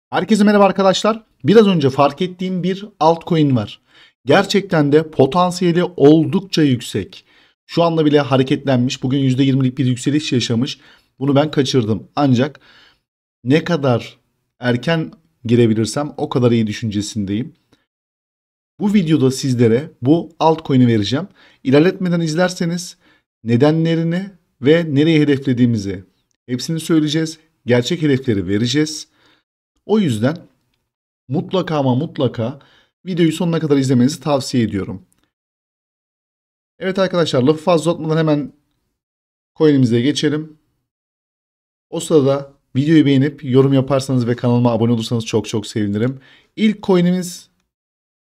Herkese merhaba arkadaşlar. Biraz önce fark ettiğim bir altcoin var. Gerçekten de potansiyeli oldukça yüksek. Şu anda bile hareketlenmiş. Bugün %20'lik bir yükseliş yaşamış. Bunu ben kaçırdım. Ancak ne kadar erken girebilirsem o kadar iyi düşüncesindeyim. Bu videoda sizlere bu altcoin'i vereceğim. İlerletmeden izlerseniz nedenlerini ve nereye hedeflediğimizi hepsini söyleyeceğiz. Gerçek hedefleri vereceğiz. O yüzden mutlaka ama mutlaka videoyu sonuna kadar izlemenizi tavsiye ediyorum. Evet arkadaşlar, lafı fazla uzatmadan hemen coin'imize geçelim. O sırada videoyu beğenip yorum yaparsanız ve kanalıma abone olursanız çok çok sevinirim. İlk coin'imiz,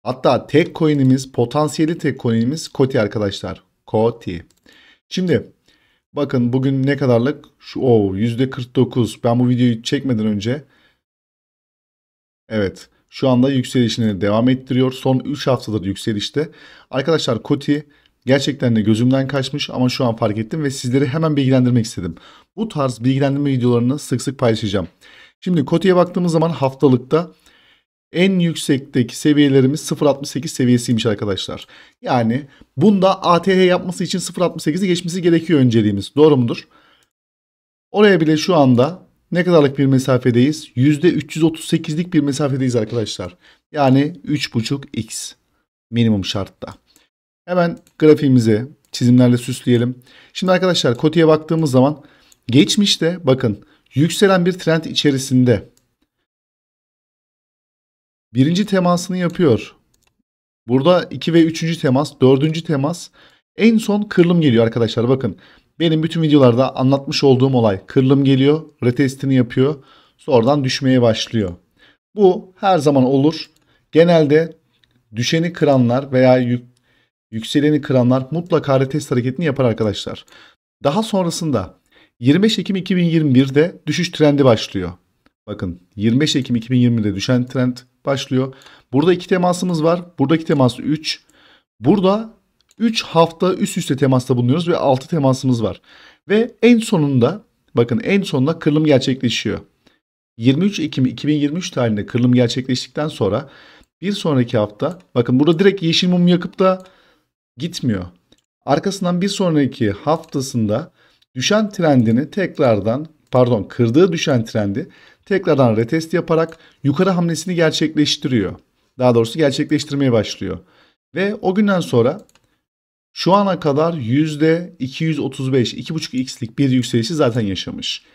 hatta tek coin'imiz, potansiyeli tek coin'imiz Koti arkadaşlar. Koti. Şimdi bakın bugün ne kadarlık? %49. Ben bu videoyu çekmeden önce, evet, şu anda yükselişini devam ettiriyor. Son 3 haftadır yükselişte. Arkadaşlar Koti gerçekten de gözümden kaçmış ama şu an fark ettim ve sizleri hemen bilgilendirmek istedim. Bu tarz bilgilendirme videolarını sık sık paylaşacağım. Şimdi Koti'ye baktığımız zaman haftalıkta en yüksekteki seviyelerimiz 0.68 seviyesiymiş arkadaşlar. Yani bunda ATH yapması için 0.68'i geçmesi gerekiyor önceliğimiz. Doğru mudur? Oraya bile şu anda ne kadarlık bir mesafedeyiz? %338'lik bir mesafedeyiz arkadaşlar. Yani 3.5x minimum şartta. Hemen grafiğimizi çizimlerle süsleyelim. Şimdi arkadaşlar Koti'ye baktığımız zaman geçmişte bakın yükselen bir trend içerisinde. Birinci temasını yapıyor. Burada 2 ve 3. temas, 4. temas. En son kırılım geliyor arkadaşlar. Bakın benim bütün videolarda anlatmış olduğum olay. Kırılım geliyor, retestini yapıyor. Sonradan düşmeye başlıyor. Bu her zaman olur. Genelde düşeni kıranlar veya yükseleni kıranlar mutlaka retest hareketini yapar arkadaşlar. Daha sonrasında 25 Ekim 2021'de düşüş trendi başlıyor. Bakın 25 Ekim 2020'de düşen trend başlıyor. Burada 2 temasımız var. Buradaki temas 3. Burada 3 hafta üst üste temasta bulunuyoruz ve 6 temasımız var. Ve en sonunda bakın en sonunda kırılım gerçekleşiyor. 23 Ekim 2023 tarihinde kırılım gerçekleştikten sonra bir sonraki hafta bakın burada direkt yeşil mum yakıp da gitmiyor. Arkasından bir sonraki haftasında düşen trendini tekrardan kırdığı düşen trendi tekrardan retest yaparak yukarı hamlesini gerçekleştiriyor. Daha doğrusu gerçekleştirmeye başlıyor. Ve o günden sonra şu ana kadar %235, 2.5x'lik bir yükselişi zaten yaşamış.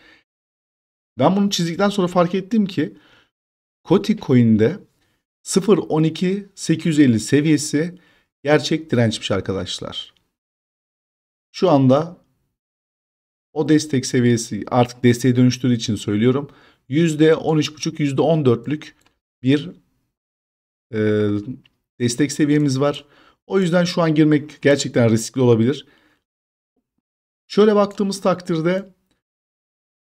Ben bunu çizdikten sonra fark ettim ki Koti Coin'de 0.12.850 seviyesi gerçek dirençmiş arkadaşlar. Şu anda o destek seviyesi artık desteğe dönüştüğü için söylüyorum. %13.5, %14'lük bir destek seviyemiz var. O yüzden şu an girmek gerçekten riskli olabilir. Şöyle baktığımız takdirde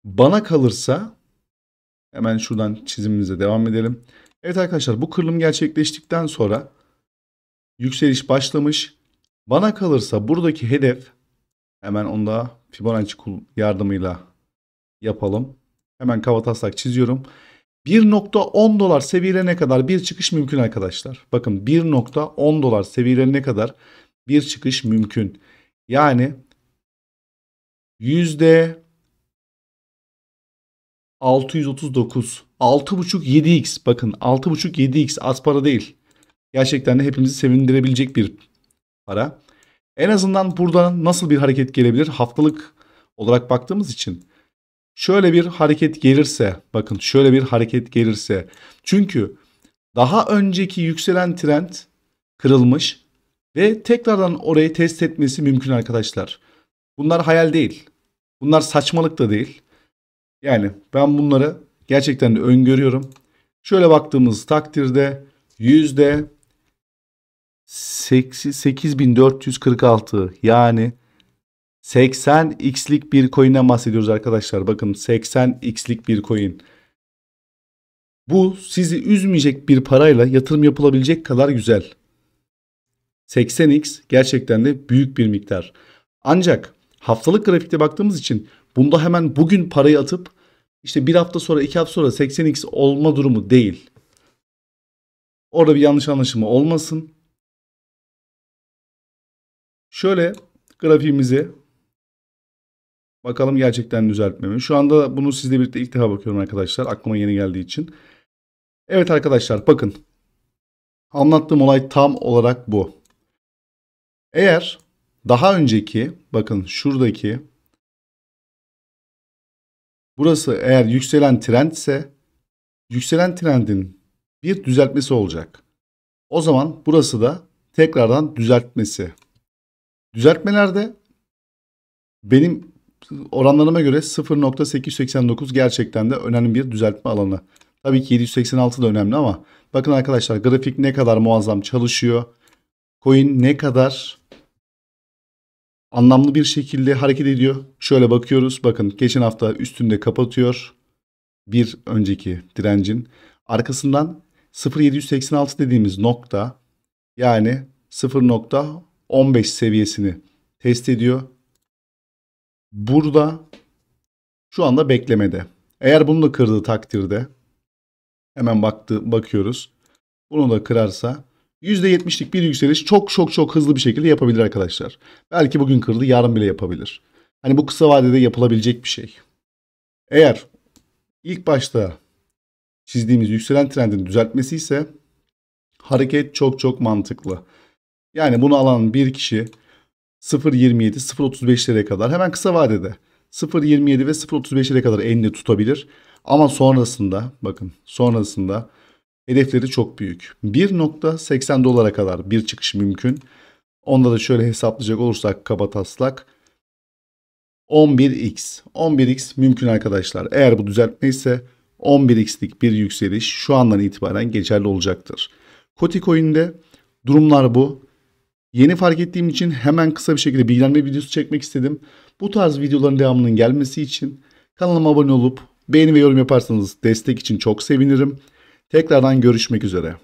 bana kalırsa hemen şuradan çizimimize devam edelim. Evet arkadaşlar, bu kırılım gerçekleştikten sonra yükseliş başlamış. Bana kalırsa buradaki hedef, hemen onu da Fibonacci yardımıyla yapalım. Hemen kavataslak çiziyorum. 1.10 dolar seviyelerine kadar bir çıkış mümkün arkadaşlar. Bakın 1.10 dolar seviyelerine kadar bir çıkış mümkün. Yani %639, 6.5-7x, bakın 6.5-7x az para değil. Gerçekten de hepimizi sevindirebilecek bir para. En azından burada nasıl bir hareket gelebilir? Haftalık olarak baktığımız için şöyle bir hareket gelirse, bakın şöyle bir hareket gelirse, çünkü daha önceki yükselen trend kırılmış ve tekrardan orayı test etmesi mümkün arkadaşlar. Bunlar hayal değil. Bunlar saçmalık da değil. Yani ben bunları gerçekten de öngörüyorum. Şöyle baktığımız takdirde %8.446, yani 80x'lik bir coin'den bahsediyoruz arkadaşlar. Bakın 80x'lik bir coin. Bu sizi üzmeyecek bir parayla yatırım yapılabilecek kadar güzel. 80x gerçekten de büyük bir miktar. Ancak haftalık grafikte baktığımız için bunda hemen bugün parayı atıp İşte bir hafta sonra 2 hafta sonra 80x olma durumu değil. Orada bir yanlış anlaşılma olmasın. Şöyle grafiğimizi bakalım gerçekten düzeltme mi? Şu anda bunu sizle birlikte ilk defa bakıyorum arkadaşlar. Aklıma yeni geldiği için. Evet arkadaşlar bakın. Anlattığım olay tam olarak bu. Eğer daha önceki bakın şuradaki burası eğer yükselen trend ise yükselen trendin bir düzeltmesi olacak. O zaman burası da tekrardan düzeltmesi. Düzeltmelerde benim oranlarıma göre 0.889 gerçekten de önemli bir düzeltme alanı. Tabii ki 786 da önemli ama bakın arkadaşlar grafik ne kadar muazzam çalışıyor. Coin ne kadar anlamlı bir şekilde hareket ediyor. Şöyle bakıyoruz. Bakın geçen hafta üstünde kapatıyor. Bir önceki direncin. Arkasından 0.786 dediğimiz nokta yani 0.15 seviyesini test ediyor. Burada şu anda beklemede. Eğer bunu da kırdığı takdirde hemen bakıyoruz. Bunu da kırarsa %70'lik bir yükseliş çok hızlı bir şekilde yapabilir arkadaşlar. Belki bugün kırdı, yarın bile yapabilir. Hani bu kısa vadede yapılabilecek bir şey. Eğer ilk başta çizdiğimiz yükselen trendin düzeltmesi ise hareket çok mantıklı. Yani bunu alan bir kişi 0.27, 0.35'lere kadar hemen kısa vadede 0.27 ve 0.35'lere kadar elinde tutabilir. Ama sonrasında bakın sonrasında hedefleri çok büyük. 1.80 dolara kadar bir çıkış mümkün. Onda da şöyle hesaplayacak olursak kabataslak 11x. 11x mümkün arkadaşlar. Eğer bu düzeltme ise 11x'lik bir yükseliş şu andan itibaren geçerli olacaktır. Koti Coin'de durumlar bu. Yeni fark ettiğim için hemen kısa bir şekilde bilgilendirme videosu çekmek istedim. Bu tarz videoların devamının gelmesi için kanalıma abone olup beğeni ve yorum yaparsanız destek için çok sevinirim. Tekrardan görüşmek üzere.